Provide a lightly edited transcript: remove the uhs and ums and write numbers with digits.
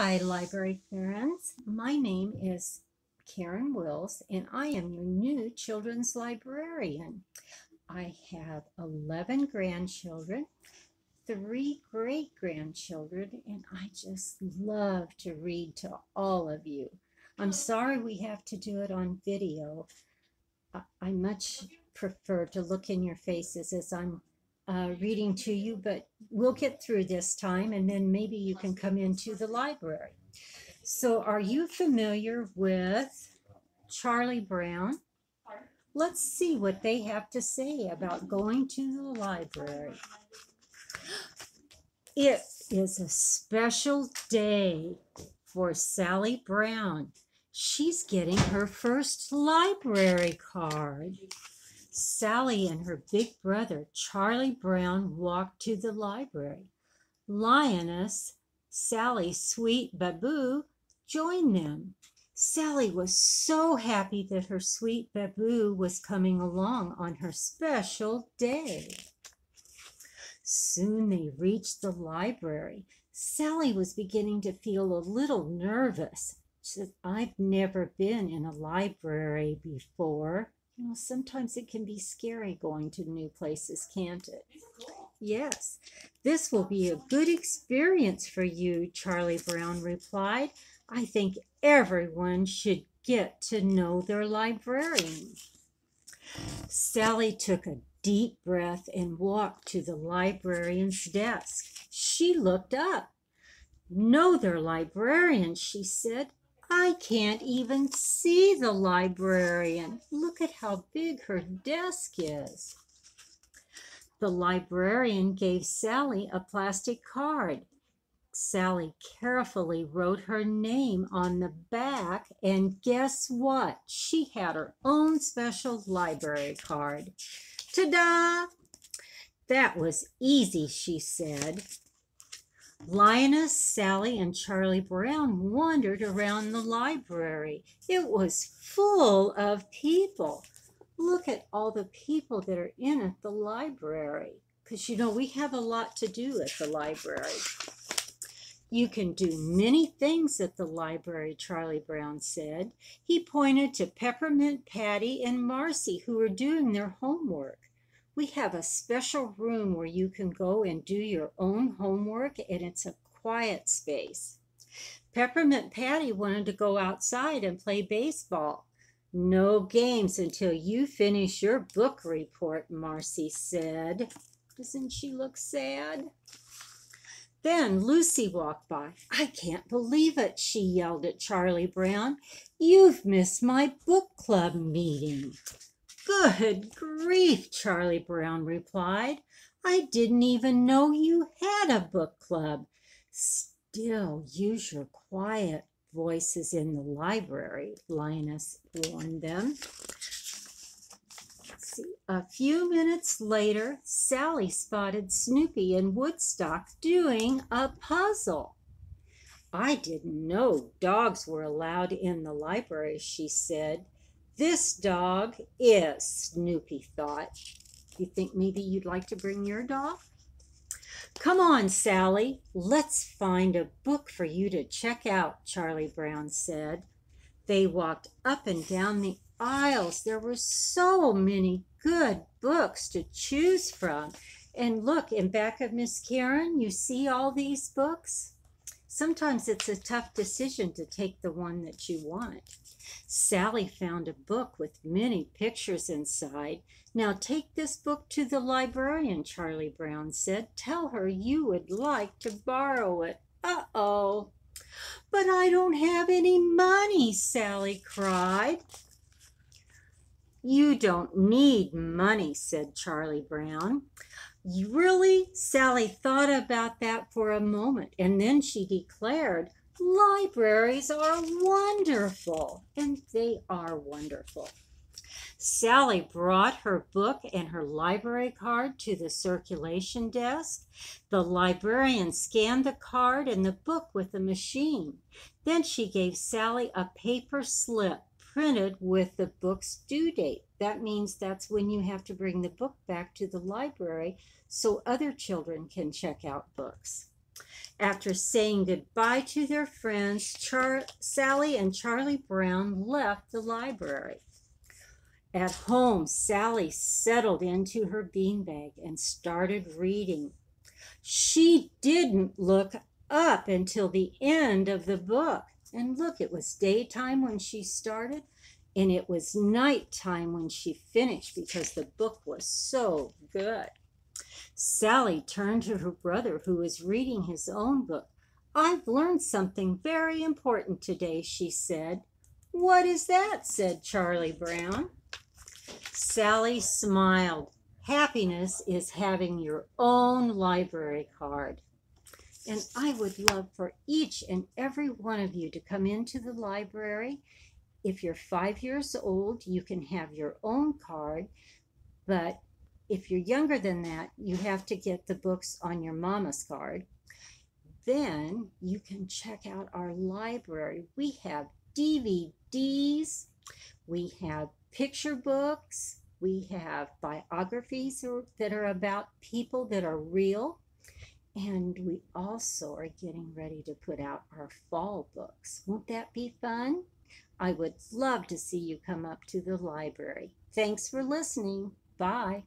Hi, library friends. My name is Karen Wills, and I am your new children's librarian. I have 11 grandchildren, 3 great grandchildren, and I just love to read to all of you. I'm sorry we have to do it on video. I much prefer to look in your faces as I'm reading to you, but we'll get through this time and then maybe you can come into the library. So, are you familiar with Charlie Brown? Let's see what they have to say about going to the library. It is a special day for Sally Brown. She's getting her first library card. Sally and her big brother, Charlie Brown, walked to the library. Lioness, Sally's sweet baboo, joined them. Sally was so happy that her sweet baboo was coming along on her special day. Soon they reached the library. Sally was beginning to feel a little nervous. She said, I've never been in a library before. Sometimes it can be scary going to new places, can't it? Yes, this will be a good experience for you, Charlie Brown replied. I think everyone should get to know their librarian. Sally took a deep breath and walked to the librarian's desk. She looked up. Know their librarian, she said. I can't even see the librarian. Look at how big her desk is. The librarian gave Sally a plastic card. Sally carefully wrote her name on the back, and guess what? She had her own special library card. Ta-da! That was easy, she said. Lioness, Sally, and Charlie Brown wandered around the library. It was full of people. Look at all the people that are in at the library. Because, we have a lot to do at the library. You can do many things at the library, Charlie Brown said. He pointed to Peppermint Patty and Marcy, who were doing their homework. We have a special room where you can go and do your own homework, and it's a quiet space. Peppermint Patty wanted to go outside and play baseball. No games until you finish your book report, Marcy said. Doesn't she look sad? Then Lucy walked by. I can't believe it, she yelled at Charlie Brown. You've missed my book club meeting. Good grief, Charlie Brown replied. I didn't even know you had a book club. Still, use your quiet voices in the library, Lioness warned them. A few minutes later, Sally spotted Snoopy and Woodstock doing a puzzle. I didn't know dogs were allowed in the library, she said. This dog is, Snoopy thought. You think maybe you'd like to bring your dog? Come on, Sally, let's find a book for you to check out, Charlie Brown said. They walked up and down the aisles. There were so many good books to choose from. And look, in back of Miss Karen, you see all these books? Sometimes it's a tough decision to take the one that you want. Sally found a book with many pictures inside. Now take this book to the librarian, Charlie Brown said. Tell her you would like to borrow it. Uh-oh. But I don't have any money, Sally cried. You don't need money, said Charlie Brown. Really? Sally thought about that for a moment, and then she declared, libraries are wonderful, and they are wonderful. Sally brought her book and her library card to the circulation desk. The librarian scanned the card and the book with the machine. Then she gave Sally a paper slip printed with the book's due date. That means that's when you have to bring the book back to the library so other children can check out books. After saying goodbye to their friends, Sally and Charlie Brown left the library. At home, Sally settled into her beanbag and started reading. She didn't look up until the end of the book. And look, it was daytime when she started, and it was nighttime when she finished because the book was so good. Sally turned to her brother, who was reading his own book. "I've learned something very important today," she said. "What is that?" said Charlie Brown. Sally smiled. "Happiness is having your own library card." And I would love for each and every one of you to come into the library. If you're 5 years old, you can have your own card, but if you're younger than that, you have to get the books on your mama's card. Then you can check out our library. We have DVDs, we have picture books, we have biographies that are about people that are real, and we also are getting ready to put out our fall books. Won't that be fun? I would love to see you come up to the library. Thanks for listening. Bye.